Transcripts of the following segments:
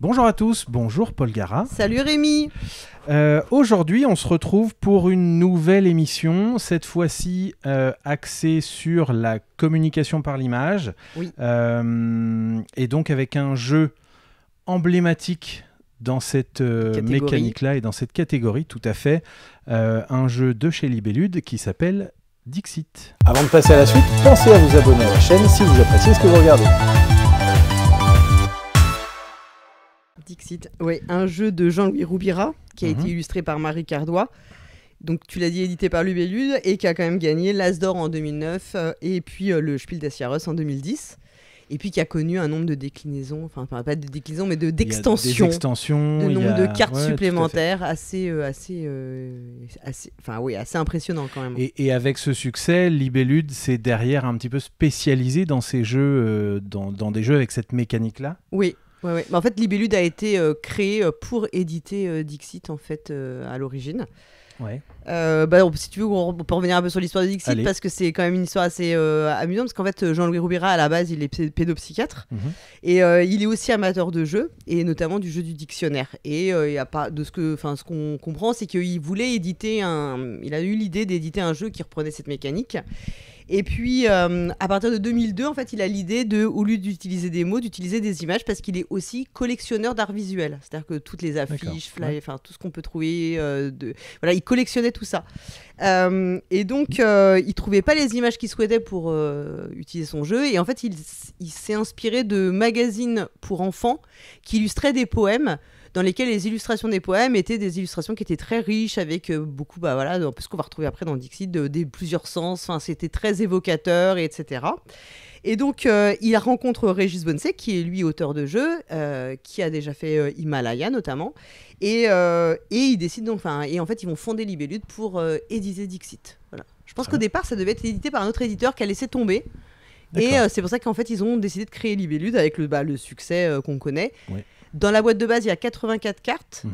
Bonjour à tous, bonjour Paul Gara. Salut Rémi. Aujourd'hui, on se retrouve pour une nouvelle émission, cette fois-ci axée sur la communication par l'image. Oui. Et donc avec un jeu emblématique dans cette mécanique-là et dans cette catégorie, tout à fait. Un jeu de chez Libellude qui s'appelle Dixit. Avant de passer à la suite, pensez à vous abonner à la chaîne si vous appréciez ce que vous regardez. Dixit, oui, un jeu de Jean-Louis Roubira qui a été illustré par Marie Cardois. Donc tu l'as dit, édité par Libellude et qui a quand même gagné l'As d'or en 2009 et puis le Spiel des Jahres en 2010. Et puis qui a connu un nombre de déclinaisons, enfin pas de déclinaisons mais d'extensions, de nombre de cartes supplémentaires assez impressionnant quand même. Et avec ce succès, Libellude s'est derrière un petit peu spécialisé dans ces jeux, dans des jeux avec cette mécanique-là. Oui. Ouais. En fait, Libellude a été créé pour éditer Dixit en fait à l'origine. Ouais. Si tu veux, on peut revenir un peu sur l'histoire de Dixit. Allez. Parce que c'est quand même une histoire assez amusante parce qu'en fait Jean-Louis Roubira à la base il est pédopsychiatre et il est aussi amateur de jeux et notamment du jeu du dictionnaire et ce qu'on comprend c'est qu'il voulait éditer il a eu l'idée d'éditer un jeu qui reprenait cette mécanique. Et puis, à partir de 2002, en fait, il a l'idée de, au lieu d'utiliser des mots, d'utiliser des images parce qu'il est aussi collectionneur d'art visuel. C'est-à-dire que toutes les affiches, flyers, tout ce qu'on peut trouver, voilà, il collectionnait tout ça. Et donc, il trouvait pas les images qu'il souhaitait pour utiliser son jeu. Et en fait, il s'est inspiré de magazines pour enfants qui illustraient des poèmes dans lesquels les illustrations des poèmes étaient des illustrations qui étaient très riches, avec beaucoup, un peu ce qu'on va retrouver après dans Dixit, des plusieurs sens, c'était très évocateur, etc. Et donc, il rencontre Régis Bonnecey, qui est lui auteur de jeu, qui a déjà fait Himalaya notamment, et il décide donc, et en fait, ils vont fonder Libellude pour éditer Dixit. Voilà. Je pense qu'au départ, ça devait être édité par un autre éditeur qui a laissé tomber. Et c'est pour ça qu'en fait, ils ont décidé de créer Libellude avec le succès qu'on connaît. Oui. Dans la boîte de base, il y a 84 cartes,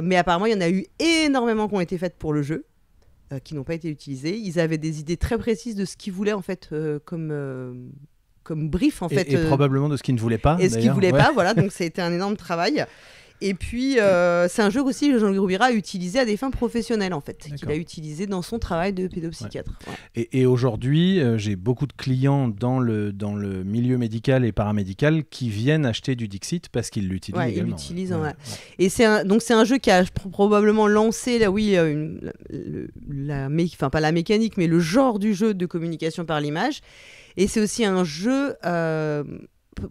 mais apparemment, il y en a eu énormément qui ont été faites pour le jeu, qui n'ont pas été utilisées. Ils avaient des idées très précises de ce qu'ils voulaient, en fait, comme brief, en fait. Et probablement de ce qu'ils ne voulaient pas. Et ce qu'ils ne voulaient pas, voilà. Donc, ça a été un énorme travail. Et puis, c'est un jeu aussi que Jean-Louis Roubira a utilisé à des fins professionnelles, en fait, qu'il a utilisé dans son travail de pédopsychiatre. Ouais. Ouais. Et aujourd'hui, j'ai beaucoup de clients dans le milieu médical et paramédical qui viennent acheter du Dixit parce qu'ils l'utilisent également. Ils l'utilisent, ouais. Et c'est un jeu qui a probablement lancé, pas la mécanique, mais le genre du jeu de communication par l'image. Et c'est aussi un jeu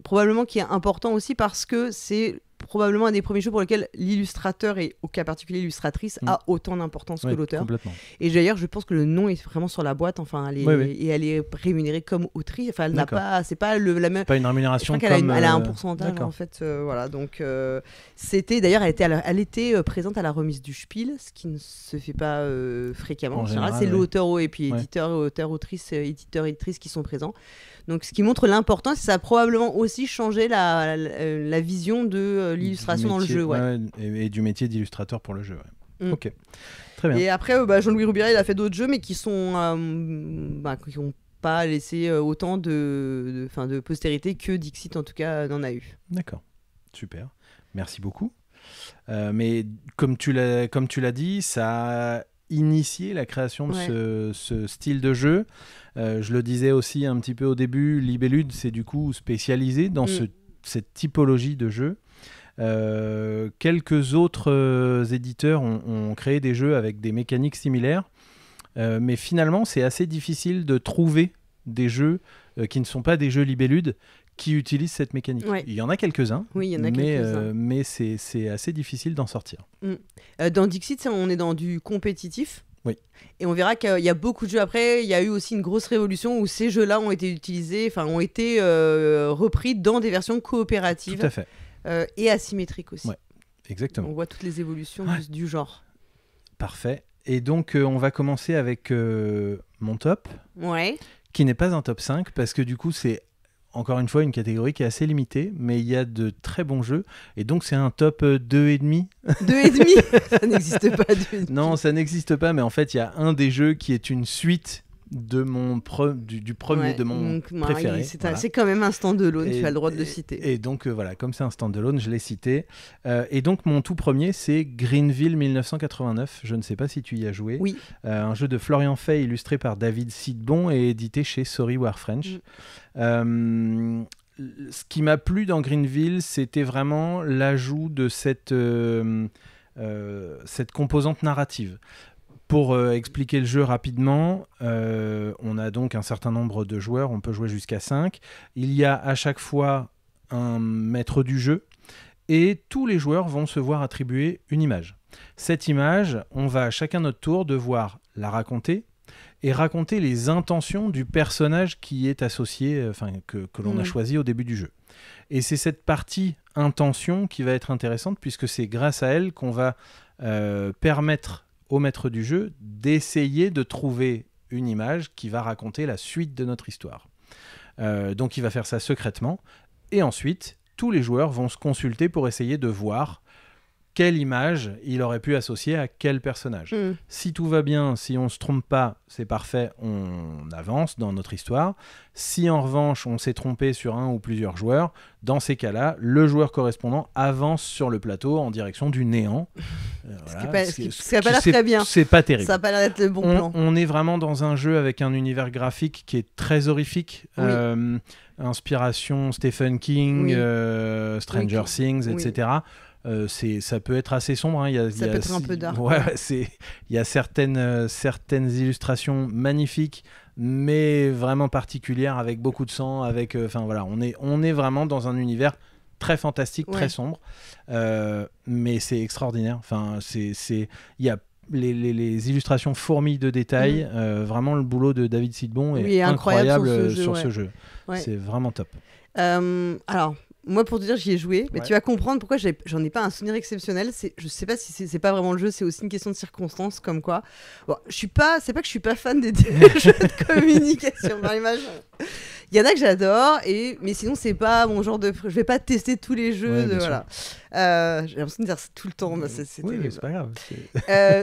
probablement qui est important aussi parce que c'est probablement un des premiers jeux pour lesquels l'illustrateur et au cas particulier l'illustratrice a autant d'importance que l'auteur. Complètement. Et d'ailleurs, je pense que le nom est vraiment sur la boîte. Enfin, et elle est rémunérée comme autrice. Enfin, elle n'a pas, c'est pas la même. Pas une rémunération comme. Elle a un pourcentage en fait. Voilà. Donc, c'était d'ailleurs, elle était présente à la remise du Spiel, ce qui ne se fait pas fréquemment. En général, c'est l'auteur et puis auteur-autrice, éditeur-éditrice qui sont présents. Donc, ce qui montre l'importance, ça a probablement aussi changé la vision de l'illustration dans le jeu. Et du métier d'illustrateur pour le jeu. Ouais. Ok, très bien. Et après, Jean-Louis Roubira, il a fait d'autres jeux, mais qui n'ont pas laissé autant de postérité que Dixit, en tout cas, n'en a eu. D'accord, super. Merci beaucoup. Mais comme tu l'as dit, ça a initié la création de ce style de jeu. Je le disais aussi un petit peu au début, Libellude s'est du coup spécialisé dans cette typologie de jeu. Quelques autres éditeurs ont créé des jeux avec des mécaniques similaires, mais finalement c'est assez difficile de trouver des jeux qui ne sont pas des jeux Libellude qui utilisent cette mécanique. Ouais. Il y en a quelques-uns, mais c'est assez difficile d'en sortir. Dans Dixit, on est dans du compétitif. Oui. Et on verra qu'il y a beaucoup de jeux après. Il y a eu aussi une grosse révolution où ces jeux-là ont été utilisés, ont été repris dans des versions coopératives. Tout à fait. Et asymétriques aussi. Ouais, exactement. On voit toutes les évolutions du genre. Parfait. Et donc, on va commencer avec mon top, qui n'est pas un top 5, parce que du coup, c'est encore une fois une catégorie qui est assez limitée, mais il y a de très bons jeux, et donc c'est un top 2,5. 2,5 ? Ça n'existe pas, 2,5. Non, ça n'existe pas, mais en fait, il y a un des jeux qui est une suite du premier, de mon préféré. C'est quand même un stand-alone, tu as le droit de le citer. Et donc voilà, comme c'est un stand-alone, je l'ai cité. Et donc mon tout premier, c'est Greenville 1989. Je ne sais pas si tu y as joué. Oui. Un jeu de Florian Fay illustré par David Sidbon et édité chez Sorry War French. Ce qui m'a plu dans Greenville, c'était vraiment l'ajout de cette composante narrative. Pour expliquer le jeu rapidement, on a donc un certain nombre de joueurs, on peut jouer jusqu'à 5. Il y a à chaque fois un maître du jeu et tous les joueurs vont se voir attribuer une image. Cette image, on va à chacun notre tour devoir la raconter et raconter les intentions du personnage qui est associé, que l'on a choisi au début du jeu. Et c'est cette partie intention qui va être intéressante puisque c'est grâce à elle qu'on va permettre au maître du jeu d'essayer de trouver une image qui va raconter la suite de notre histoire. Donc il va faire ça secrètement et ensuite tous les joueurs vont se consulter pour essayer de voir quelle image il aurait pu associer à quel personnage. Si tout va bien, si on ne se trompe pas, c'est parfait, on avance dans notre histoire. Si en revanche on s'est trompé sur un ou plusieurs joueurs, dans ces cas-là, le joueur correspondant avance sur le plateau en direction du néant. Ça n'a pas l'air très bien. C'est pas terrible. Ça n'a pas l'air d'être le bon plan. On est vraiment dans un jeu avec un univers graphique qui est très horrifique. Oui. Inspiration Stephen King, Stranger Things, etc. Ça peut être assez sombre. Ça peut être un peu dark. Il y a certaines illustrations magnifiques, mais vraiment particulières, avec beaucoup de sang. On est vraiment dans un univers très fantastique, très sombre, mais c'est extraordinaire. Il y a les illustrations fourmillent de détails. Vraiment, le boulot de David Sidbon est incroyable sur ce jeu. Ouais. C'est vraiment top. Alors. Moi, pour te dire, j'y ai joué, mais tu vas comprendre pourquoi j'en ai pas un souvenir exceptionnel. Je sais pas si c'est pas vraiment le jeu, c'est aussi une question de circonstances, comme quoi. Bon, c'est pas que je suis pas fan des jeux de communication par image. Il y en a que j'adore, mais sinon, c'est pas mon genre de. Je vais pas tester tous les jeux. Voilà. J'ai l'impression de dire ça tout le temps. C'est mais c'est pas grave.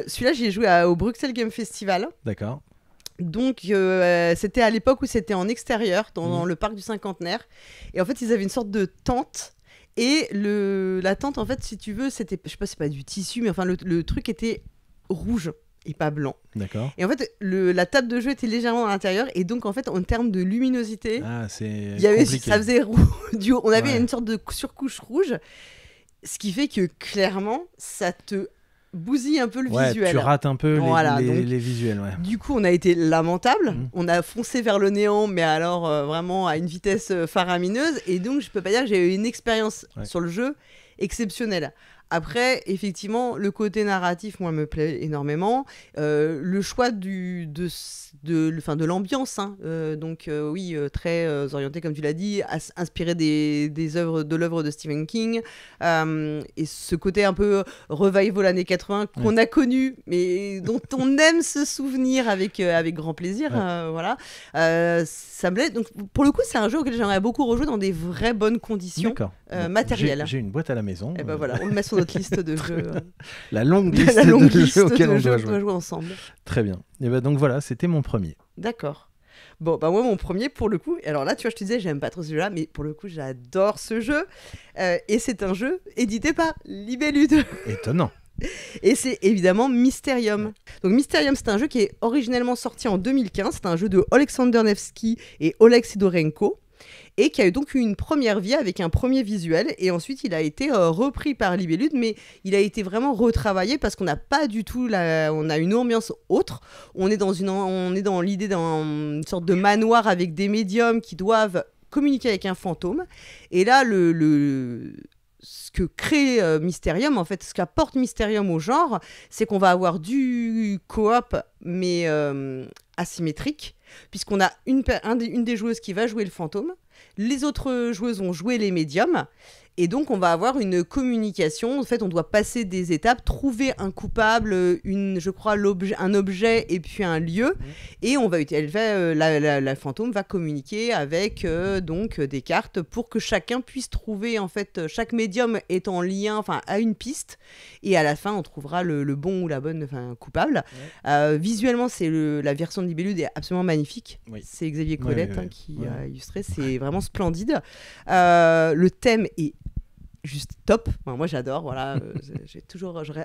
Celui-là, j'y ai joué au Bruxelles Game Festival. D'accord. Donc, c'était à l'époque où c'était en extérieur, dans le parc du Cinquantenaire. Et en fait, ils avaient une sorte de tente. Et la tente, en fait, si tu veux, c'était, je sais pas, c'est pas du tissu, mais enfin, le truc était rouge et pas blanc. D'accord. Et en fait, la table de jeu était légèrement à l'intérieur. Et donc, en fait, en termes de luminosité, c'est compliqué. Ça faisait on avait une sorte de surcouche rouge. Ce qui fait que, clairement, ça te bousille un peu le visuel. Tu rates un peu les visuels. Ouais. Du coup, on a été lamentable. On a foncé vers le néant, mais alors vraiment à une vitesse faramineuse. Et donc, je peux pas dire que j'ai eu une expérience sur le jeu exceptionnelle. Après, effectivement, le côté narratif, moi, me plaît énormément. Le choix de l'ambiance, très orienté, comme tu l'as dit, inspiré des œuvres de l'œuvre de Stephen King. Et ce côté un peu revival années 80 qu'on a connu, mais dont on aime se souvenir avec grand plaisir. Voilà. Ça me plaît. Donc, pour le coup, c'est un jeu auquel j'aimerais beaucoup rejouer dans des vraies bonnes conditions matérielles. J'ai une boîte à la maison. Et ben voilà, on le met sur notre liste de jeux. La longue liste de jeux auxquels on doit jouer ensemble. Très bien. Et ben donc voilà, c'était mon premier. D'accord. Bon, bah moi, mon premier, pour le coup, alors là, tu vois, je te disais, j'aime pas trop ce jeu-là, mais pour le coup, j'adore ce jeu. Et c'est un jeu édité par Libellude. Étonnant. Et c'est évidemment Mysterium. Donc Mysterium, c'est un jeu qui est originellement sorti en 2015. C'est un jeu de Alexander Nevsky et Oleg Sidorenko. Et qui a eu donc une première vie avec un premier visuel. Et ensuite, il a été repris par Libellude, mais il a été vraiment retravaillé parce qu'on n'a pas du tout... On a une ambiance autre. On est dans l'idée d'une sorte de manoir avec des médiums qui doivent communiquer avec un fantôme. Et là, ce que crée Mysterium, en fait, ce qu'apporte Mysterium au genre, c'est qu'on va avoir du coop, mais asymétrique, puisqu'on a une des joueuses qui va jouer le fantôme, les autres joueuses vont jouer les médiums, Et donc, on va avoir une communication. En fait, on doit passer des étapes, trouver un coupable, je crois, un objet et puis un lieu. Et la fantôme va communiquer avec donc des cartes pour que chacun puisse trouver, en fait, chaque médium est en lien, enfin, à une piste. Et à la fin, on trouvera le bon ou la bonne coupable. Visuellement, la version de Libellud est absolument magnifique. Oui. C'est Xavier Colette qui a illustré. C'est vraiment splendide. Le thème est juste top. Enfin, moi j'adore, voilà.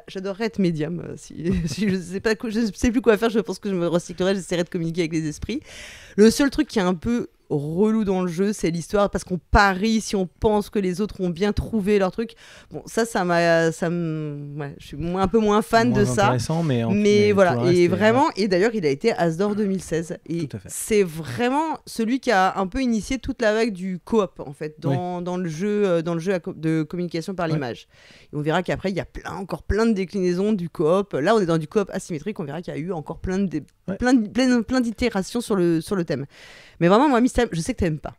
J'adorerais être médium. Si je sais plus quoi faire, je pense que je me recyclerais, j'essaierais de communiquer avec les esprits. Le seul truc qui est un peu relou dans le jeu, c'est l'histoire, parce qu'on parie si on pense que les autres ont bien trouvé leur truc. Bon, je suis un peu moins fan de ça. Mais voilà, et vraiment, et d'ailleurs, il a été As d'or 2016. Et c'est vraiment celui qui a un peu initié toute la vague du coop, en fait, dans le jeu de communication par l'image. Et on verra qu'après, il y a encore plein de déclinaisons du coop. Là, on est dans du coop asymétrique. On verra qu'il y a eu encore plein d'itérations sur le thème. Mais vraiment, moi, Miss Time, je sais que t'aimes pas.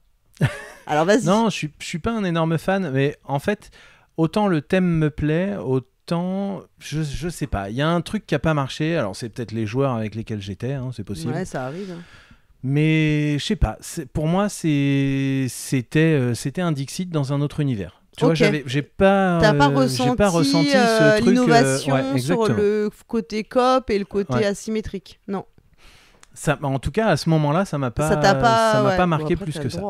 Alors vas-y. Non, je suis pas un énorme fan, mais en fait, autant le thème me plaît, autant je sais pas. Il y a un truc qui a pas marché. Alors c'est peut-être les joueurs avec lesquels j'étais, c'est possible. Ouais, ça arrive. Mais je sais pas. Pour moi, c'était un Dixit dans un autre univers. Tu vois, j'ai pas ressenti ce truc, l'innovation sur le côté coop et le côté asymétrique. Non. Ça, en tout cas, à ce moment-là, ça m'a pas marqué plus que ça.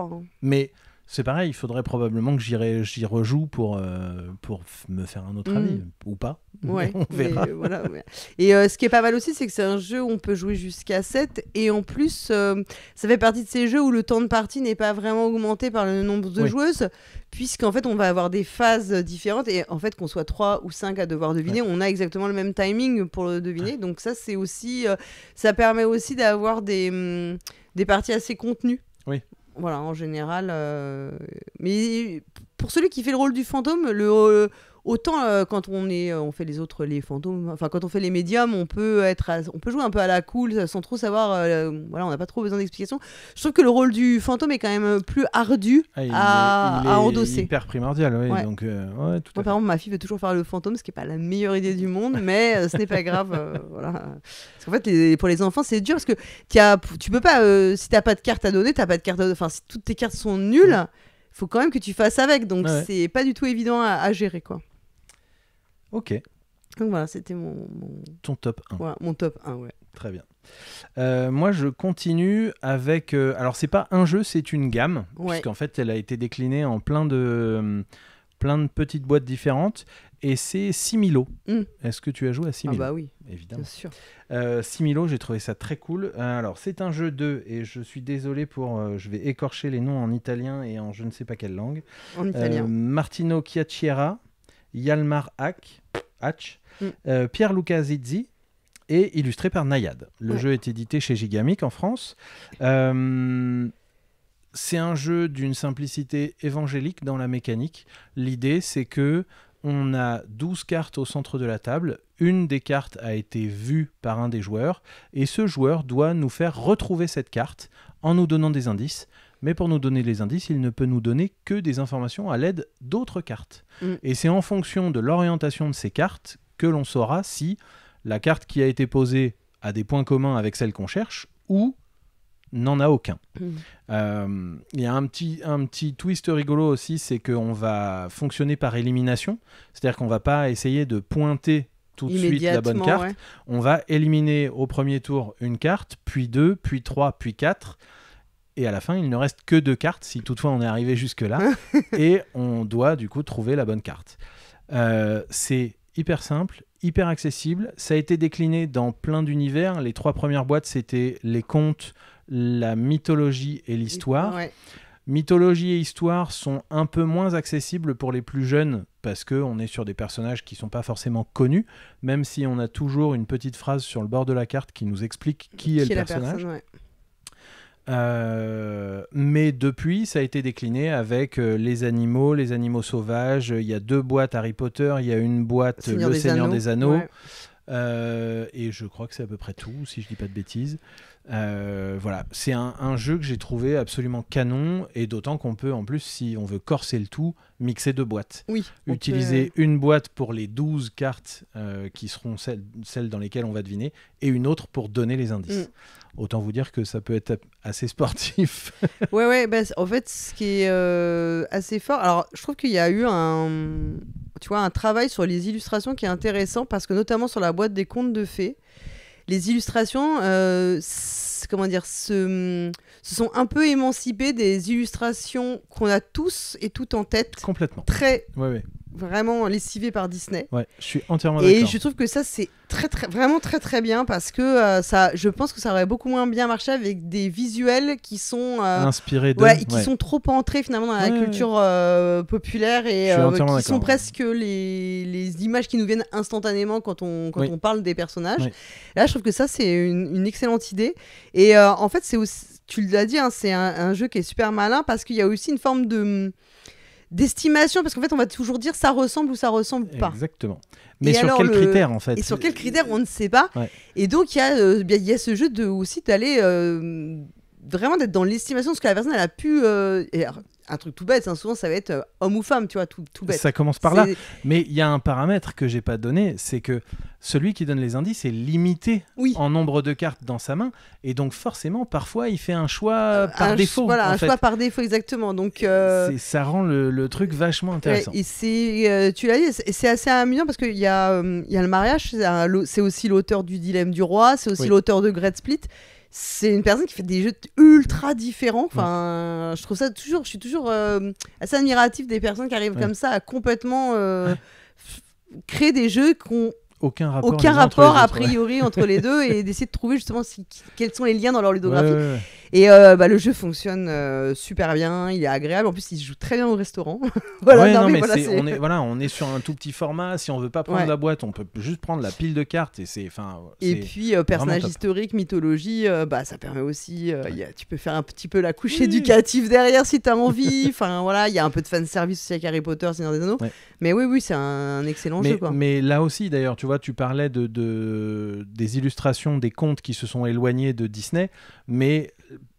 Mais c'est pareil, il faudrait probablement que j'y rejoue pour me faire un autre avis, ou pas. Ouais, on verra. Voilà, ouais. Et ce qui est pas mal aussi, c'est que c'est un jeu où on peut jouer jusqu'à 7, et en plus, ça fait partie de ces jeux où le temps de partie n'est pas vraiment augmenté par le nombre de joueuses, puisqu'en fait, on va avoir des phases différentes, et en fait, qu'on soit 3 ou 5 à devoir deviner, on a exactement le même timing pour le deviner. Donc ça, c'est aussi, ça permet aussi d'avoir des parties assez contenues. Oui. Voilà, en général. Mais pour celui qui fait le rôle du fantôme, autant quand on fait les fantômes, enfin quand on fait les médiums, on peut jouer un peu à la cool sans trop savoir. Voilà, on n'a pas trop besoin d'explications. Je trouve que le rôle du fantôme est quand même plus ardu à endosser. Il est hyper primordial, oui. Ouais. Donc, tout moi, par exemple, ma fille veut toujours faire le fantôme, ce qui n'est pas la meilleure idée du monde, mais ce n'est pas grave. Voilà. Parce qu'en fait, pour les enfants, c'est dur parce que tu peux pas, si tu n'as pas de carte à donner, enfin, si toutes tes cartes sont nulles, il faut quand même que tu fasses avec. Donc, c'est pas du tout évident à gérer, quoi. Ok. Donc voilà, c'était ton top 1. Voilà, mon top 1, ouais. Très bien. Moi, je continue avec... alors, c'est pas un jeu, c'est une gamme. Puisqu'en fait, elle a été déclinée en plein de petites boîtes différentes. Et c'est Similo. Est-ce que tu as joué à Similo ? Ah bah oui, évidemment. Bien sûr. Similo, j'ai trouvé ça très cool. Alors, c'est un jeu 2, et je suis désolé je vais écorcher les noms en italien et en je ne sais pas quelle langue. En italien. Martino Chiacchiera, Yalmar Hatch, Pierluca Zizzi, et illustré par Nayad. Le jeu est édité chez Gigamic en France. C'est un jeu d'une simplicité évangélique dans la mécanique. L'idée, c'est que on a 12 cartes au centre de la table. Une des cartes a été vue par un des joueurs, et ce joueur doit nous faire retrouver cette carte en nous donnant des indices. Mais pour nous donner les indices, il ne peut nous donner que des informations à l'aide d'autres cartes. Et c'est en fonction de l'orientation de ces cartes que l'on saura si la carte qui a été posée a des points communs avec celle qu'on cherche ou n'en a aucun. Il y a un petit twist rigolo aussi, c'est qu'on va fonctionner par élimination. C'est-à-dire qu'on ne va pas essayer de pointer tout de suite la bonne carte. Ouais. On va éliminer au premier tour une carte, puis 2, puis 3, puis 4. Et à la fin, il ne reste que 2 cartes, si toutefois on est arrivé jusque-là. Et on doit du coup trouver la bonne carte. C'est hyper simple, hyper accessible. Ça a été décliné dans plein d'univers. Les 3 premières boîtes, c'était les contes, la mythologie et l'histoire. Ouais. Mythologie et histoire sont un peu moins accessibles pour les plus jeunes parce qu'on est sur des personnages qui ne sont pas forcément connus, même si on a toujours une petite phrase sur le bord de la carte qui nous explique qui est le personnage. Mais depuis, ça a été décliné avec les animaux sauvages. Il y a 2 boîtes Harry Potter, il y a une boîte Seigneur des Anneaux. Ouais. Et je crois que c'est à peu près tout, si je dis pas de bêtises. Voilà, c'est un jeu que j'ai trouvé absolument canon, et d'autant qu'on peut, en plus, si on veut corser le tout, mixer 2 boîtes. Oui. Utiliser une boîte pour les 12 cartes qui seront celles dans lesquelles on va deviner, et une autre pour donner les indices. Autant vous dire que ça peut être assez sportif. Ouais, bah, en fait, ce qui est assez fort... Alors, je trouve qu'il y a eu un travail sur les illustrations qui est intéressant, parce que notamment sur la boîte des contes de fées, les illustrations, comment dire, se sont un peu émancipées des illustrations qu'on a tous et toutes en tête. Complètement. Très... Ouais. Vraiment lessivées par Disney. Ouais, je suis entièrement d'accord. Et je trouve que ça, c'est vraiment très bien, parce que je pense que ça aurait beaucoup moins bien marché avec des visuels qui sont inspirés de... qui sont trop entrés finalement dans la culture populaire, et qui sont presque les images qui nous viennent instantanément quand on parle des personnages. Oui. Là, je trouve que ça, c'est une excellente idée. Et en fait, c'est aussi, tu l'as dit, hein, c'est un jeu qui est super malin, parce qu'il y a aussi une forme d'estimation, parce qu'en fait on va toujours dire ça ressemble ou ça ressemble pas. Exactement. Mais et sur quels critères, en fait? Et sur quels critères, on ne sait pas. Et donc il y a ce jeu aussi d'aller vraiment d'être dans l'estimation de ce que la personne elle a pu... un truc tout bête, hein, souvent ça va être homme ou femme, tu vois, tout bête. Ça commence par là, mais il y a un paramètre que j'ai pas donné, c'est que celui qui donne les indices est limité en nombre de cartes dans sa main, et donc forcément parfois il fait un choix par défaut. Voilà, un choix par défaut, exactement. Donc ça rend le truc vachement intéressant. Et c'est, tu l'as dit, c'est assez amusant, parce qu'il y a le mariage, c'est aussi l'auteur du Dilemme du Roi, c'est aussi l'auteur de Great Split. C'est une personne qui fait des jeux ultra différents. Enfin, je suis toujours assez admiratif des personnes qui arrivent comme ça à complètement créer des jeux qui ont aucun rapport a priori entre les deux, et d'essayer de trouver justement quels sont les liens dans leur ludographie. Et le jeu fonctionne super bien, il est agréable, en plus il se joue très bien au restaurant. On est sur un tout petit format, si on veut pas prendre la boîte, on peut juste prendre la pile de cartes, et puis personnage historique, mythologie, ça permet aussi, tu peux faire un petit peu la couche éducative derrière si tu as envie. Enfin voilà, il y a un peu de fanservice aussi avec Harry Potter, Seigneur des Anneaux. Mais oui, c'est un excellent jeu, quoi. Mais là aussi d'ailleurs, tu vois, tu parlais des illustrations des contes qui se sont éloignés de Disney, mais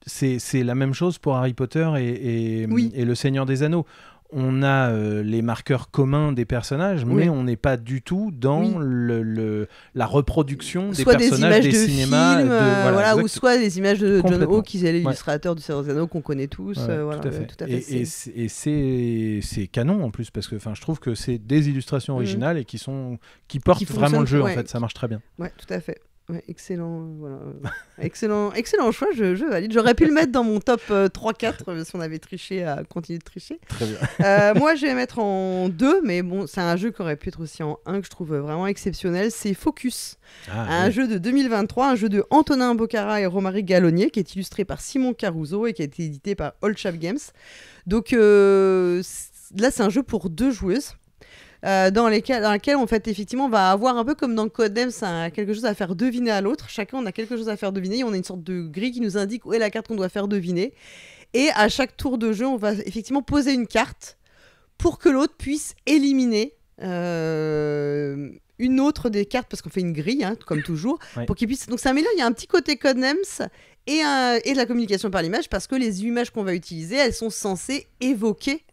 c'est la même chose pour Harry Potter et le Seigneur des Anneaux. On a les marqueurs communs des personnages, mais on n'est pas du tout dans la reproduction des personnages des cinémas. Ou soit des images de John Ho, qui est l'illustrateur du Seigneur des Anneaux qu'on connaît tous. Tout à fait. Et c'est canon en plus, parce que je trouve que c'est des illustrations originales et qui portent vraiment le jeu. En fait, ça marche très bien. Ouais, tout à fait. Ouais, excellent, excellent choix, je valide. J'aurais pu le mettre dans mon top 3-4 si on avait triché, à continuer de tricher. Très bien. Moi, je vais mettre en 2, mais bon, c'est un jeu qui aurait pu être aussi en 1, que je trouve vraiment exceptionnel. C'est Focus, un jeu de 2023, un jeu de Antonin Bocara et Romaric Gallonier, qui est illustré par Simon Caruso et qui a été édité par Old Chap Games. Donc là, c'est un jeu pour 2 joueuses. Dans lequel en fait effectivement on va avoir un peu comme dans Codenames, quelque chose à faire deviner à l'autre. Chacun on a quelque chose à faire deviner, et on a une sorte de grille qui nous indique où est la carte qu'on doit faire deviner, et à chaque tour de jeu on va effectivement poser une carte pour que l'autre puisse éliminer une autre des cartes, parce qu'on fait une grille, hein, comme toujours, pour qu'il puisse... Donc c'est un mélange, il y a un petit côté Codenames et de la communication par l'image, parce que les images qu'on va utiliser, elles sont censées évoquer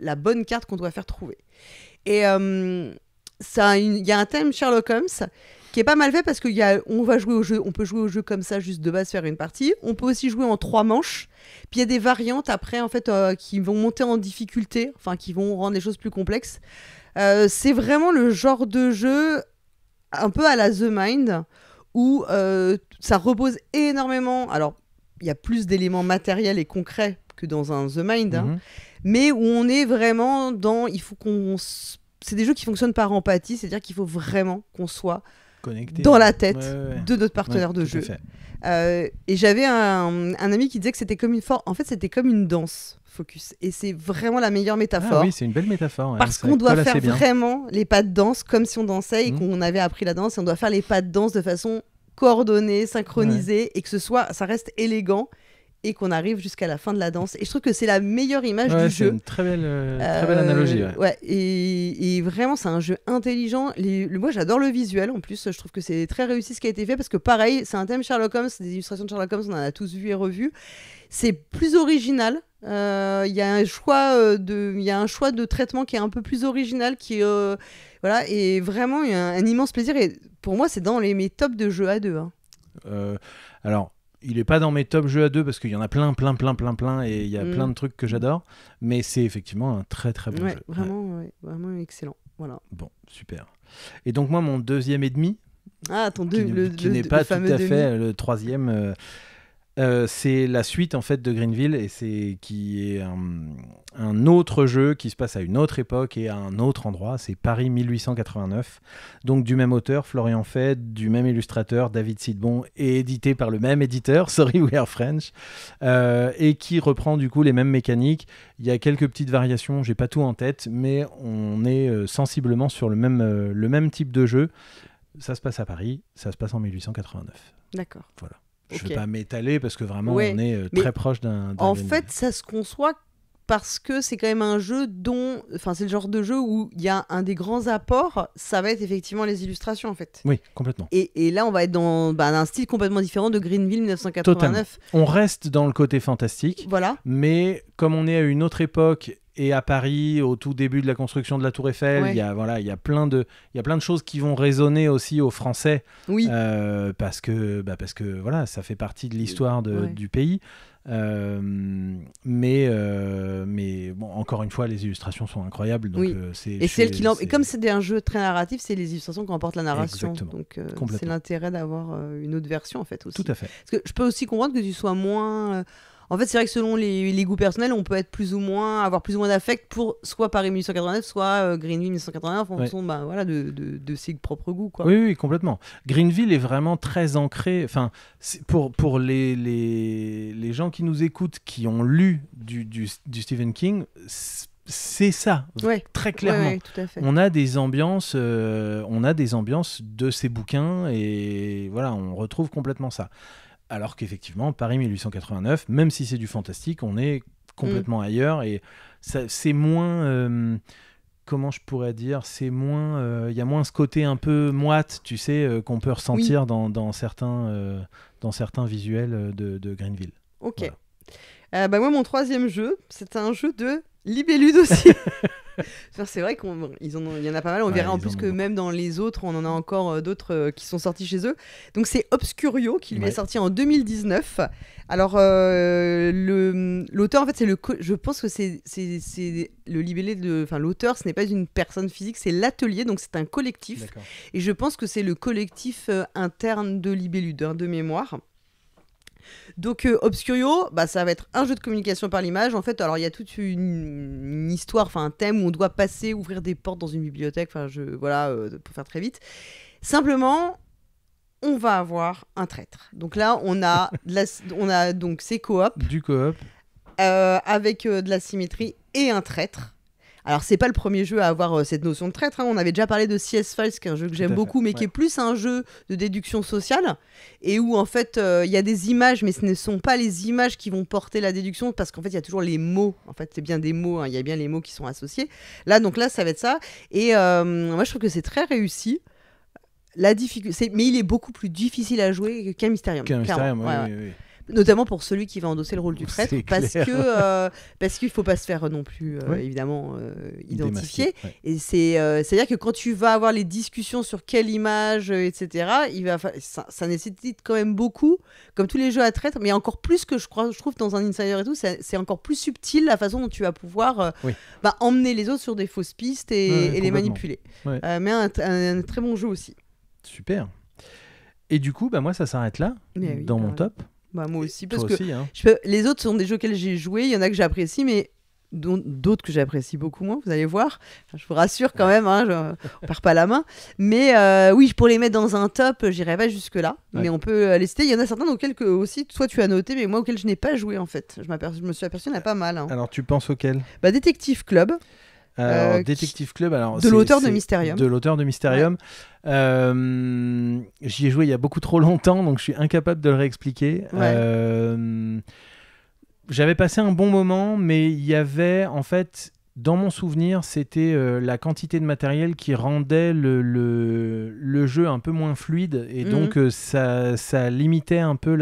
la bonne carte qu'on doit faire trouver. Et il y a un thème Sherlock Holmes qui est pas mal fait, parce qu'on peut jouer au jeu comme ça, juste de base, faire une partie. On peut aussi jouer en 3 manches. Puis il y a des variantes après, en fait, qui vont monter en difficulté, enfin qui vont rendre les choses plus complexes. C'est vraiment le genre de jeu un peu à la The Mind, où ça repose énormément. Alors, il y a plus d'éléments matériels et concrets que dans un The Mind, hein, mais où on est vraiment dans... C'est des jeux qui fonctionnent par empathie, c'est-à-dire qu'il faut vraiment qu'on soit connecté dans la tête de notre partenaire de jeu. Et j'avais un ami qui disait que c'était comme c'était comme une danse, Focus. Et c'est vraiment la meilleure métaphore. Ah oui, c'est une belle métaphore. Parce qu'on doit faire vraiment les pas de danse comme si on dansait et qu'on avait appris la danse. Et on doit faire les pas de danse de façon coordonnée, synchronisée, et que ça reste élégant et qu'on arrive jusqu'à la fin de la danse. Et je trouve que c'est la meilleure image du jeu. C'est une très belle analogie. Ouais. Et vraiment, c'est un jeu intelligent. Moi, j'adore le visuel. En plus, je trouve que c'est très réussi ce qui a été fait parce que pareil, c'est un thème Sherlock Holmes, c'est des illustrations de Sherlock Holmes, on en a tous vu et revu. C'est plus original. Il y a un choix de traitement qui est un peu plus original, voilà, et vraiment il y a un immense plaisir. Et pour moi, c'est dans mes tops de jeux à deux. Hein. Alors. Il n'est pas dans mes top jeux à deux parce qu'il y en a plein et il y a plein de trucs que j'adore, mais c'est effectivement un très très bon jeu. Vraiment excellent. Voilà. Bon, super. Et donc moi, mon deuxième et demi, qui n'est pas tout à fait le troisième, c'est la suite en fait de Greenville et qui est un autre jeu qui se passe à une autre époque et à un autre endroit. C'est Paris 1889, donc du même auteur Florian Fedd, du même illustrateur David Sidbon et édité par le même éditeur Sorry We Are French, et qui reprend du coup les mêmes mécaniques. Il y a quelques petites variations, j'ai pas tout en tête, mais on est sensiblement sur le même type de jeu. Ça se passe à Paris, ça se passe en 1889. D'accord. Voilà. Je ne vais pas m'étaler parce que vraiment on est très proche d'un en fait, ça se conçoit parce que c'est quand même un jeu c'est le genre de jeu où il y a un des grands apports, ça va être effectivement les illustrations en fait. Oui, complètement. Et là, on va être dans un style complètement différent de Greenville 1989. Totalement. On reste dans le côté fantastique, voilà. Mais comme on est à une autre époque et à Paris, au tout début de la construction de la Tour Eiffel, il y a plein de choses qui vont résonner aussi aux Français, oui. parce que voilà, ça fait partie de l'histoire du pays. Mais bon, encore une fois, les illustrations sont incroyables. Donc, et comme c'est un jeu très narratif, c'est les illustrations qui emportent la narration. Exactement. Donc c'est l'intérêt d'avoir une autre version en fait aussi. Tout à fait. Parce que je peux aussi comprendre que tu sois moins. En fait, c'est vrai que selon les goûts personnels, on peut être avoir plus ou moins d'affect pour soit Paris 1889, soit Greenville 1989, en fonction de ses propres goûts. Quoi. Oui, complètement. Greenville est vraiment très ancré. Enfin, pour les gens qui nous écoutent, qui ont lu du Stephen King, c'est ça, très clairement. Ouais, tout à fait. On a des ambiances de ces bouquins et voilà, on retrouve complètement ça. Alors qu'effectivement, Paris 1889, même si c'est du fantastique, on est complètement ailleurs et c'est moins... comment je pourrais dire, c'est moins, y a moins ce côté un peu moite, tu sais, qu'on peut ressentir dans certains visuels de Greenville. Ok. Voilà. Moi, mon troisième jeu, c'est un jeu de Libellude aussi. C'est vrai qu'il y en a pas mal. On verra en plus que même dans les autres, on en a encore d'autres qui sont sortis chez eux. Donc c'est Obscurio qui lui est sorti en 2019. Alors l'auteur, en fait, je pense que c'est le libellé l'auteur, ce n'est pas une personne physique, c'est l'atelier, donc c'est un collectif. D'accord. Et je pense que c'est le collectif interne de Libellude, de mémoire. Donc Obscurio, ça va être un jeu de communication par l'image. En fait, alors il y a toute une histoire, un thème où on doit ouvrir des portes dans une bibliothèque. Pour faire très vite. Simplement, on va avoir un traître. Donc là, on a donc c'est coop. Du coop. Avec de la symétrie et un traître. Alors, c'est pas le premier jeu à avoir cette notion de traître. Hein. On avait déjà parlé de CS Files, qui est un jeu que j'aime beaucoup, mais qui est plus un jeu de déduction sociale, et où, en fait, il y a des images, mais ce ne sont pas les images qui vont porter la déduction, parce qu'en fait, il y a toujours les mots. En fait, c'est bien des mots, il y a bien les mots qui sont associés. Là, ça va être ça. Et moi, je trouve que c'est très réussi. Mais il est beaucoup plus difficile à jouer qu'un Mysterium. Oui. Notamment pour celui qui va endosser le rôle du traître, parce qu'il faut pas se faire non plus évidemment identifier. Et c'est-à-dire que quand tu vas avoir les discussions sur quelle image, etc., ça nécessite quand même beaucoup, comme tous les jeux à traître, mais encore plus que je trouve dans un Insider et tout, c'est encore plus subtil la façon dont tu vas pouvoir emmener les autres sur des fausses pistes et les manipuler. Mais un très bon jeu aussi. Super. Et du coup, moi ça s'arrête là, dans mon top. Moi aussi, parce que aussi, les autres sont des jeux auxquels j'ai joué, il y en a que j'apprécie, mais d'autres que j'apprécie beaucoup moins, vous allez voir. Je vous rassure quand même, on perd pas la main. Mais pour les mettre dans un top, j'irai pas jusque-là, mais on peut les citer. Il y en a certains auxquels aussi, toi tu as noté, mais moi auxquels je n'ai pas joué en fait. Je me suis aperçu qu'il y en a pas mal. Hein. Alors tu penses auxquels ? Détective Club. Détective Club, de l'auteur de Mysterium. De l'auteur de Mysterium. J'y ai joué il y a beaucoup trop longtemps, donc je suis incapable de le réexpliquer. j'avais passé un bon moment, mais il y avait en fait, dans mon souvenir, c'était la quantité de matériel qui rendait le jeu un peu moins fluide, et donc ça limitait un peu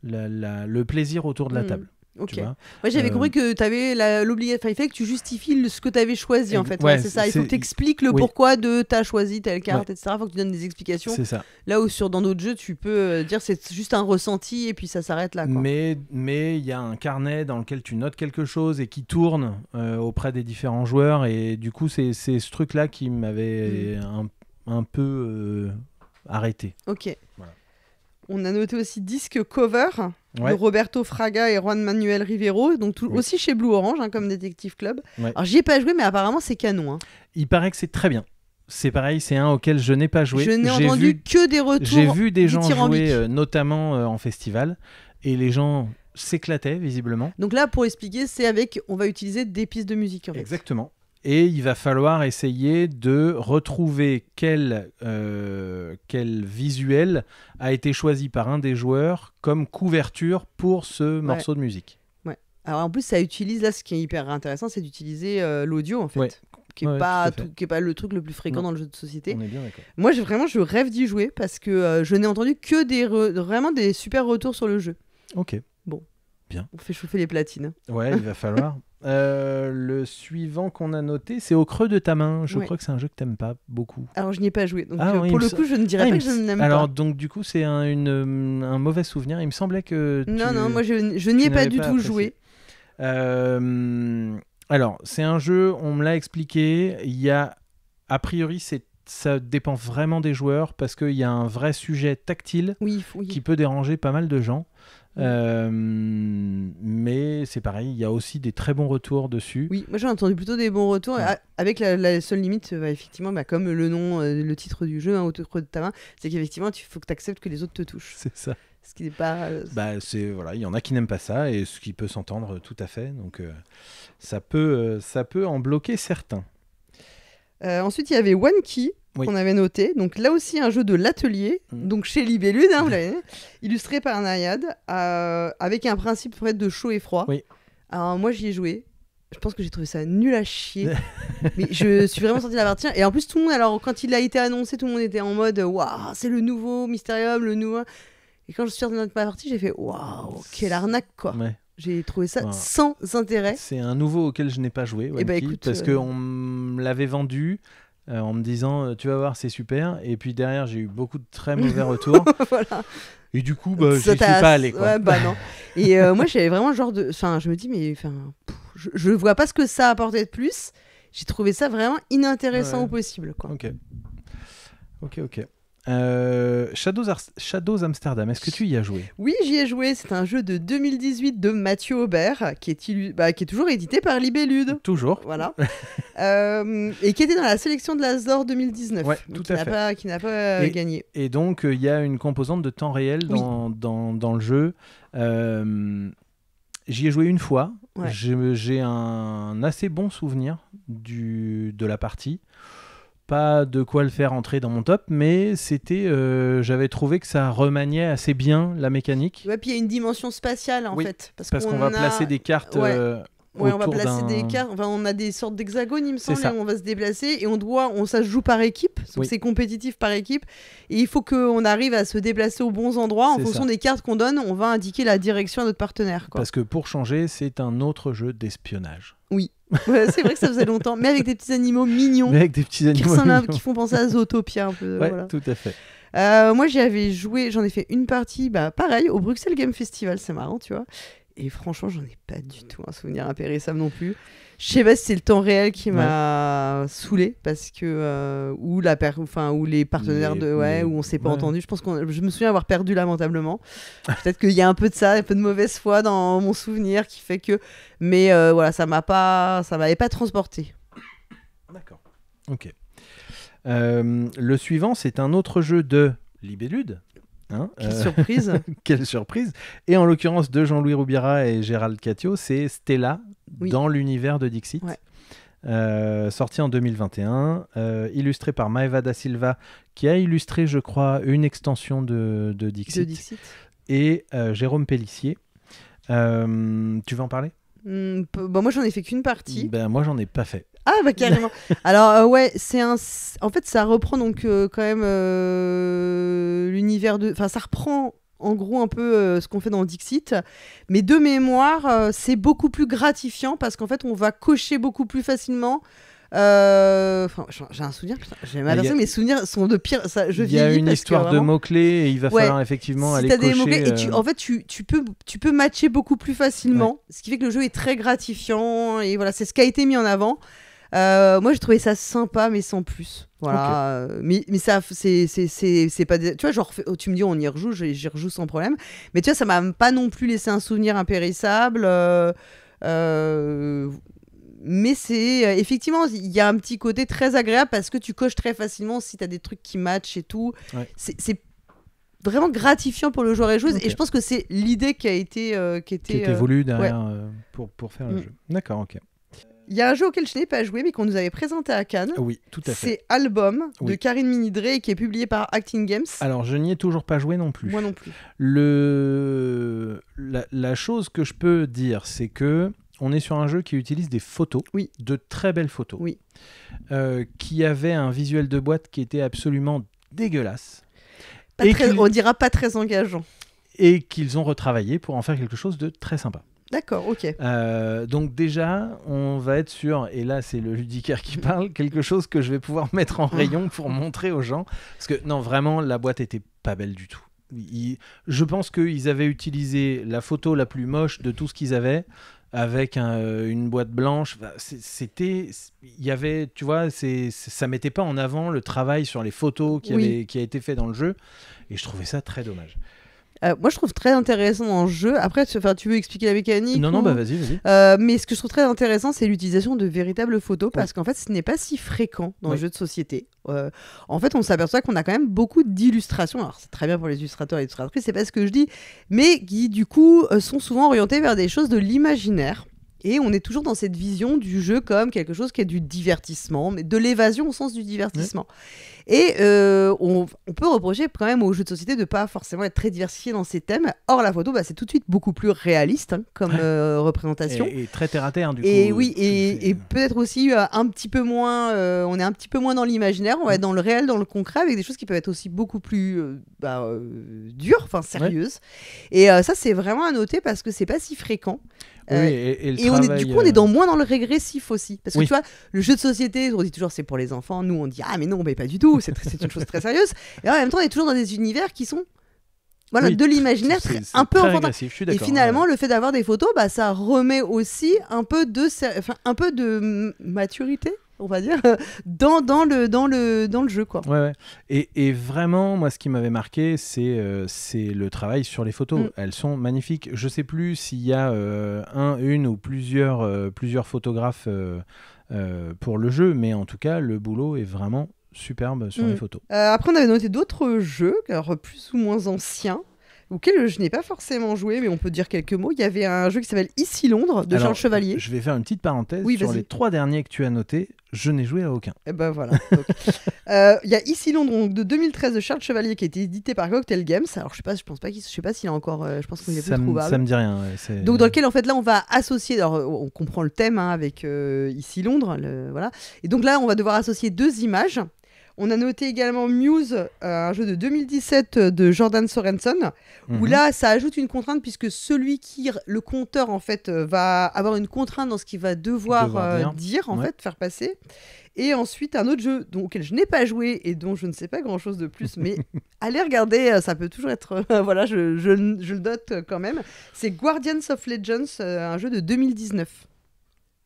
le plaisir autour de la table. Ok. Moi j'avais compris que tu avais l'obligation, il fallait que tu justifies ce que tu avais choisi en fait. Ouais, c'est ça. Il faut que tu expliques le pourquoi de t'as choisi telle carte, etc. Il faut que tu donnes des explications. C'est ça. Là où dans d'autres jeux, tu peux dire c'est juste un ressenti et puis ça s'arrête là. Quoi. Mais il y a un carnet dans lequel tu notes quelque chose et qui tourne auprès des différents joueurs, et du coup c'est ce truc-là qui m'avait un peu arrêté. Ok. Voilà. On a noté aussi disque cover de Roberto Fraga et Juan Manuel Rivero, donc aussi chez Blue Orange, comme Detective Club. Ouais. Alors j'y ai pas joué, mais apparemment c'est canon. Hein. Il paraît que c'est très bien. C'est pareil, c'est un auquel je n'ai pas joué. Je n'ai entendu que des retours. J'ai vu des gens jouer, notamment en festival, et les gens s'éclataient visiblement. Donc là, pour expliquer, on va utiliser des pistes de musique. En fait. Exactement. Et il va falloir essayer de retrouver quel visuel a été choisi par un des joueurs comme couverture pour ce morceau de musique. Ouais. Alors en plus, ça utilise, là, ce qui est hyper intéressant, c'est d'utiliser l'audio en fait. Ouais. Qui n'est pas le truc le plus fréquent dans le jeu de société. On est bien d'accord. Moi, je rêve d'y jouer parce que je n'ai entendu que vraiment des super retours sur le jeu. Ok. Bon. Bien. On fait chauffer les platines. Ouais, il va falloir. Le suivant qu'on a noté, c'est Au creux de ta main. Je crois que c'est un jeu que t'aimes pas beaucoup. Alors je n'y ai pas joué, donc pour le coup je ne dirais pas que je n'aime pas. Alors donc du coup c'est un mauvais souvenir. Il me semblait que non, moi je n'y ai pas du tout joué. Alors c'est un jeu, on me l'a expliqué. Il y a a priori ça dépend vraiment des joueurs parce qu'il y a un vrai sujet tactile qui peut déranger pas mal de gens. Mais c'est pareil, il y a aussi des très bons retours dessus. Oui, moi j'ai entendu plutôt des bons retours, avec la seule limite, effectivement, comme le nom, le titre du jeu, Au creux de ta main, c'est qu'effectivement il faut que tu acceptes que les autres te touchent. C'est ça. Ce qui n'est pas. Il y en a qui n'aiment pas ça, et ce qui peut s'entendre tout à fait. Donc ça peut en bloquer certains. Ensuite, il y avait One Key. Qu'on avait noté, donc là aussi un jeu de l'atelier, donc chez Libellud, vous l'avez dit, illustré par Nayad, avec un principe en fait, de chaud et froid. Oui. Alors moi j'y ai joué, je pense que j'ai trouvé ça nul à chier, mais je suis vraiment sortie de la partie, et en plus tout le monde, alors quand il a été annoncé, tout le monde était en mode waouh, c'est le nouveau Mysterium, le nouveau, et quand je suis sortie de ma partie, j'ai fait waouh, quelle arnaque quoi. Ouais. J'ai trouvé ça sans intérêt. C'est un nouveau auquel je n'ai pas joué, parce qu'on me l'avait vendu. En me disant tu vas voir c'est super, et puis derrière j'ai eu beaucoup de très mauvais retours. Voilà. Et du coup j'y suis pas allé quoi. Ouais, bah non. Et moi j'avais vraiment genre de, enfin je me dis mais je vois pas ce que ça apportait de plus. J'ai trouvé ça vraiment inintéressant au possible quoi. Ok. Shadows Amsterdam, est-ce que tu y as joué ? Oui, j'y ai joué. C'est un jeu de 2018 de Mathieu Aubert qui est toujours édité par Libellud. Toujours. Voilà. Et qui était dans la sélection de l'Asdor 2019. Ouais, tout à fait. Qui n'a pas gagné. Et donc, il y a une composante de temps réel dans le jeu. J'y ai joué une fois. Ouais. J'ai un assez bon souvenir de la partie. Pas de quoi le faire entrer dans mon top, mais c'était, j'avais trouvé que ça remaniait assez bien la mécanique. Ouais, puis il y a une dimension spatiale en fait. Parce qu'on va placer des cartes. Ouais, on va placer des cartes. Enfin, on a des sortes d'hexagones, il me semble, et on va se déplacer et ça se joue par équipe. Donc c'est compétitif par équipe. Et il faut qu'on arrive à se déplacer aux bons endroits. En fonction des cartes qu'on donne, on va indiquer la direction à notre partenaire. Quoi. Parce que pour changer, c'est un autre jeu d'espionnage. Oui. Ouais, c'est vrai que ça faisait longtemps, mais avec des petits animaux mignons. Mais avec des petits animaux mignons. Qui font penser à Zootopia un peu. Ouais, voilà. Tout à fait. Moi, j'en ai fait une partie, pareil, au Bruxelles Game Festival, c'est marrant, tu vois. Et franchement, j'en ai pas du tout un souvenir impérissable non plus. Je sais pas si c'est le temps réel qui m'a saoulé, parce que ou les partenaires où on s'est pas entendu. Je pense je me souviens avoir perdu lamentablement. Peut-être qu'il y a un peu de ça, un peu de mauvaise foi dans mon souvenir qui fait que. Mais voilà, ça m'avait pas transporté. D'accord. Ok. Le suivant, c'est un autre jeu de Libellud. Quelle surprise. Quelle surprise. Et en l'occurrence de Jean-Louis Roubira et Gérald Catio, c'est Stella dans l'univers de Dixit. Ouais. Sorti en 2021, illustré par Maeva da Silva, qui a illustré, je crois, une extension de Dixit. Et Jérôme Pellissier. Tu veux en parler? Bon, moi, j'en ai fait qu'une partie. Ben, moi, j'en ai pas fait. Ah, bah carrément. Alors, ouais, en fait, ça reprend donc quand même l'univers de... Enfin, ça reprend en gros un peu ce qu'on fait dans Dixit. Mais de mémoire, c'est beaucoup plus gratifiant parce qu'en fait, on va cocher beaucoup plus facilement. J'ai un souvenir, putain, j'ai l'impression que mes souvenirs sont de pire. Je Il y a une histoire de mots-clés et il va falloir effectivement aller cocher. Des mots-clés, et en fait, tu peux matcher beaucoup plus facilement, ce qui fait que le jeu est très gratifiant. Et voilà, c'est ce qui a été mis en avant. Moi, j'ai trouvé ça sympa, mais sans plus. Voilà. Okay. Mais ça, c'est pas. Tu vois, genre, tu me dis, on y rejoue, j'y rejoue sans problème. Mais tu vois, ça m'a pas non plus laissé un souvenir impérissable. Mais c'est effectivement, il y a un petit côté très agréable parce que tu coches très facilement si tu as des trucs qui matchent et tout. Ouais. C'est vraiment gratifiant pour le joueur et la joueuse. Okay. Et je pense que c'est l'idée qui a été voulue derrière pour faire le jeu. D'accord, ok. Il y a un jeu auquel je n'ai pas joué mais qu'on nous avait présenté à Cannes. Oui, tout à fait. C'est Album de Karine Minidré qui est publié par Acting Games. Alors, je n'y ai toujours pas joué non plus. Moi non plus. La chose que je peux dire, c'est que on est sur un jeu qui utilise des photos, de très belles photos, qui avait un visuel de boîte qui était absolument dégueulasse. On dira pas très engageant. Et qu'ils ont retravaillé pour en faire quelque chose de très sympa. D'accord, ok. Donc déjà, on va être sur, et là c'est le ludicaire qui parle, quelque chose que je vais pouvoir mettre en rayon pour montrer aux gens. Parce que non, vraiment, la boîte était pas belle du tout. Je pense qu'ils avaient utilisé la photo la plus moche de tout ce qu'ils avaient, avec une boîte blanche. Il y avait, tu vois, ça mettait pas en avant le travail sur les photos qui a été fait dans le jeu, et je trouvais ça très dommage. Moi, je trouve très intéressant dans le jeu. Après, tu veux expliquer la mécanique? Non, bah vas-y. Mais ce que je trouve très intéressant, c'est l'utilisation de véritables photos, parce qu'en fait, ce n'est pas si fréquent dans le jeu de société. En fait, on s'aperçoit qu'on a quand même beaucoup d'illustrations. Alors, c'est très bien pour les illustrateurs et les illustratrices, c'est pas ce que je dis, mais qui, du coup, sont souvent orientés vers des choses de l'imaginaire. Et on est toujours dans cette vision du jeu comme quelque chose qui est du divertissement, mais de l'évasion au sens du divertissement. Et on peut reprocher quand même aux jeux de société de ne pas forcément être très diversifié dans ces thèmes. Or, la photo, c'est tout de suite beaucoup plus réaliste comme représentation. Et très terre à terre, du coup. Et oui, et peut-être aussi un petit peu moins... on est un petit peu moins dans l'imaginaire, on va être dans le réel, dans le concret, avec des choses qui peuvent être aussi beaucoup plus dures, enfin sérieuses. Et ça, c'est vraiment à noter parce que c'est pas si fréquent. Et on est moins dans le régressif aussi, parce que tu vois, le jeu de société, on dit toujours c'est pour les enfants, nous on dit ah mais non, mais pas du tout, c'est une chose très sérieuse, et en même temps on est toujours dans des univers qui sont de l'imaginaire un peu enfantin. Et finalement le fait d'avoir des photos, ça remet aussi un peu de maturité, on va dire, dans le jeu, quoi. Et vraiment, moi, ce qui m'avait marqué, c'est le travail sur les photos. Elles sont magnifiques. Je sais plus s'il y a une ou plusieurs photographes pour le jeu, mais en tout cas, le boulot est vraiment superbe sur les photos. Après, on avait noté d'autres jeux, alors plus ou moins anciens, auquel je n'ai pas forcément joué, mais on peut dire quelques mots. Il y avait un jeu qui s'appelle Ici Londres de Charles Chevalier. Je vais faire une petite parenthèse. Sur les 3 derniers que tu as notés, je n'ai joué à aucun. Et ben voilà. Il y a Ici Londres de 2013 de Charles Chevalier qui a été édité par Cocktail Games. Alors je sais pas s'il est encore. Je pense qu'il est plus trouvable. Ça me dit rien. Donc dans lequel en fait là on va associer. Alors on comprend le thème avec Ici Londres, voilà. Et donc là on va devoir associer 2 images. On a noté également Muse, un jeu de 2017 de Jordan Sorensen, où là, ça ajoute une contrainte puisque le compteur, en fait, va avoir une contrainte dans ce qu'il va devoir dire, en fait, faire passer. Et ensuite, un autre jeu auquel je n'ai pas joué et dont je ne sais pas grand-chose de plus, mais allez regarder, ça peut toujours être... voilà, je le note quand même. C'est Guardians of Legends, un jeu de 2019.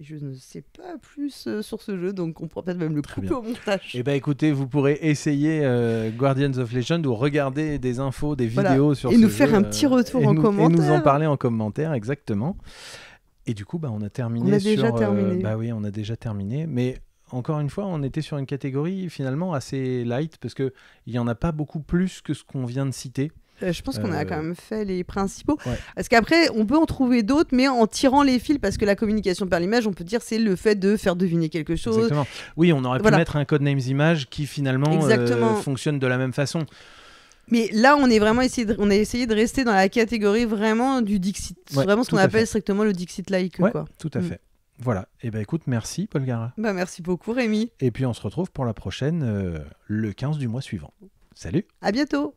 Je ne sais pas plus sur ce jeu, donc on pourra peut-être même le couper au montage. Eh bien écoutez, vous pourrez essayer Guardians of Legends ou regarder des infos, des vidéos sur ce jeu. Et nous faire un petit retour en commentaire. Et nous en parler en commentaire, exactement. Et du coup, on a terminé. On a déjà terminé. Oui, on a déjà terminé. Mais encore une fois, on était sur une catégorie finalement assez light, parce qu'il n'y en a pas beaucoup plus que ce qu'on vient de citer. Je pense qu'on a quand même fait les principaux. Parce qu'après, on peut en trouver d'autres, mais en tirant les fils, parce que la communication par l'image, on peut dire, c'est le fait de faire deviner quelque chose. Exactement. Oui, on aurait pu mettre un codenames image qui finalement fonctionne de la même façon. Mais là, on a essayé de rester dans la catégorie vraiment du Dixit, vraiment ce qu'on appelle strictement le Dixit-like. Quoi. Tout à fait. Voilà. Et écoute, merci Paul Gara. Merci beaucoup Rémi. Et puis on se retrouve pour la prochaine, le 15 du mois suivant. Salut. À bientôt.